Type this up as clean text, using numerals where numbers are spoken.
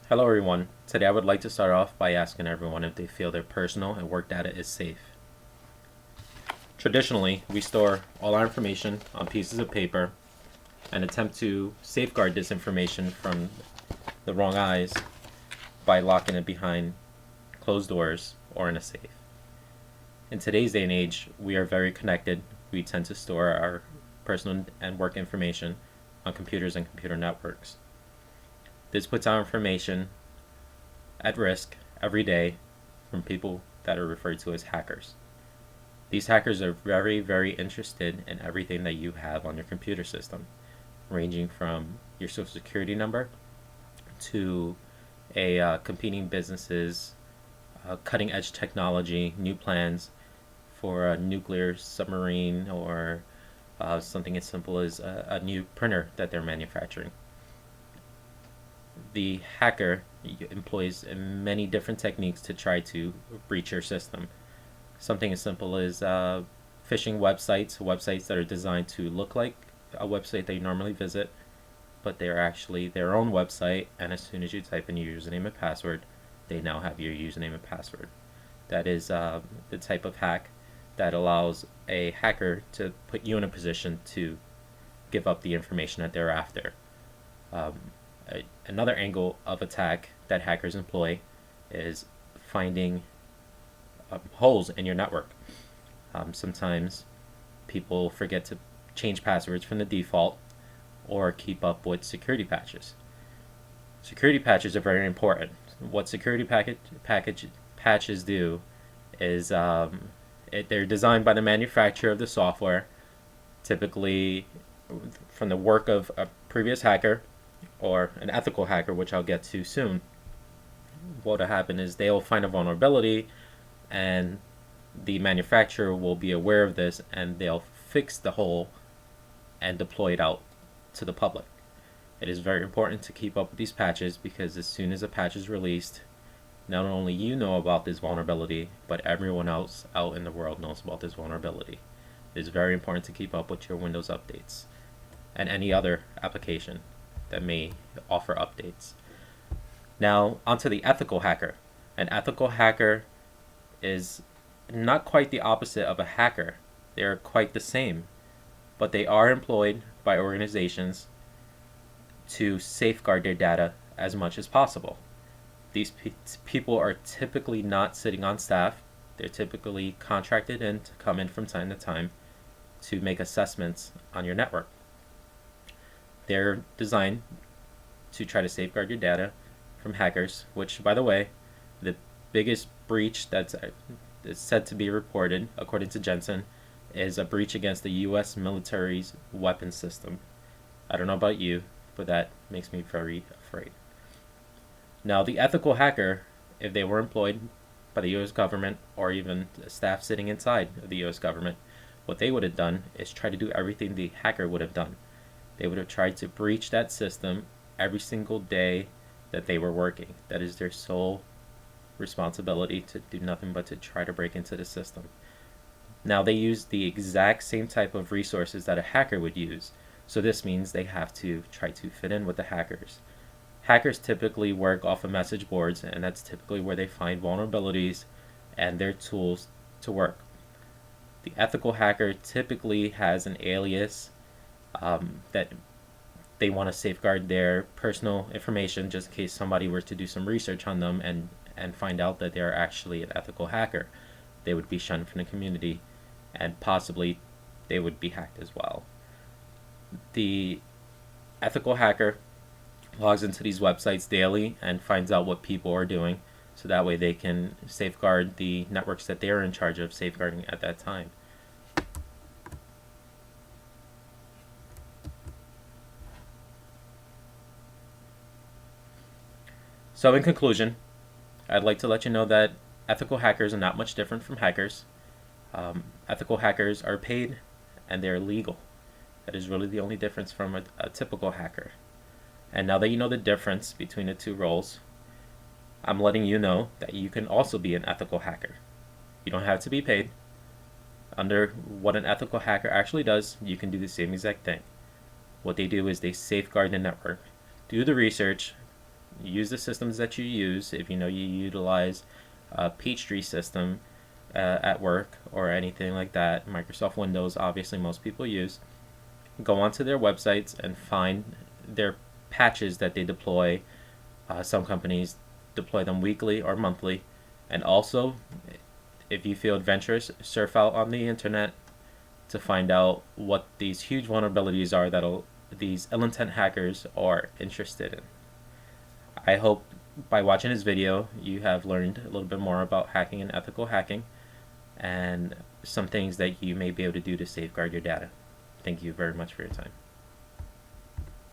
Hello everyone. Today I would like to start off by asking everyone if they feel their personal and work data is safe. Traditionally, we store all our information on pieces of paper and attempt to safeguard this information from the wrong eyes by locking it behind closed doors or in a safe. In today's day and age, we are very connected. We tend to store our personal and work information on computers and computer networks. This puts our information at risk every day from people that are referred to as hackers. These hackers are very, very interested in everything that you have on your computer system, ranging from your social security number to a competing business's cutting edge technology, new plans for a nuclear submarine, or something as simple as a new printer that they're manufacturing. The hacker employs many different techniques to try to breach your system. Something as simple as phishing websites that are designed to look like a website that you normally visit, but they're actually their own website, and as soon as you type in your username and password, they now have your username and password. That is the type of hack that allows a hacker to put you in a position to give up the information that they're after. Another angle of attack that hackers employ is finding holes in your network. Sometimes people forget to change passwords from the default or keep up with security patches. Security patches are very important. What security patches do is they're designed by the manufacturer of the software, typically from the work of a previous hacker or an ethical hacker, which I'll get to soon. What will happen is they'll find a vulnerability, and the manufacturer will be aware of this, and they'll fix the hole and deploy it out to the public. It is very important to keep up with these patches, because as soon as a patch is released, not only you know about this vulnerability, but everyone else out in the world knows about this vulnerability. It is very important to keep up with your Windows updates and any other application that may offer updates. Now, onto the ethical hacker. An ethical hacker is not quite the opposite of a hacker. They are quite the same, but they are employed by organizations to safeguard their data as much as possible. These people are typically not sitting on staff. They're typically contracted in to come in from time to time to make assessments on your network. They're designed to try to safeguard your data from hackers, which, by the way, the biggest breach that's said to be reported, according to Jensen, is a breach against the U.S. military's weapons system. I don't know about you, but that makes me very afraid. Now, the ethical hacker, if they were employed by the U.S. government or even staff sitting inside of the U.S. government, what they would have done is try to do everything the hacker would have done. They would have tried to breach that system every single day that they were working. That is their sole responsibility, to do nothing but to try to break into the system. Now, they use the exact same type of resources that a hacker would use. So this means they have to try to fit in with the hackers. Hackers typically work off of message boards, and that's typically where they find vulnerabilities and their tools to work. The ethical hacker typically has an alias that they want to safeguard their personal information, just in case somebody were to do some research on them and find out that they're actually an ethical hacker. They would be shunned from the community, and possibly they would be hacked as well. The ethical hacker logs into these websites daily and finds out what people are doing, so that way they can safeguard the networks that they're in charge of safeguarding at that time. So in conclusion, I'd like to let you know that ethical hackers are not much different from hackers. Ethical hackers are paid and they're legal. That is really the only difference from a typical hacker. And now that you know the difference between the two roles, I'm letting you know that you can also be an ethical hacker. You don't have to be paid. Under what an ethical hacker actually does, you can do the same exact thing. What they do is they safeguard the network, do the research, use the systems that you use. If you know you utilize a Peachtree system at work or anything like that, Microsoft Windows, obviously most people use, go onto their websites and find their patches that they deploy. Some companies deploy them weekly or monthly. And also, if you feel adventurous, surf out on the internet to find out what these huge vulnerabilities are that these ill-intent hackers are interested in. I hope by watching this video you have learned a little bit more about hacking and ethical hacking, and some things that you may be able to do to safeguard your data. Thank you very much for your time.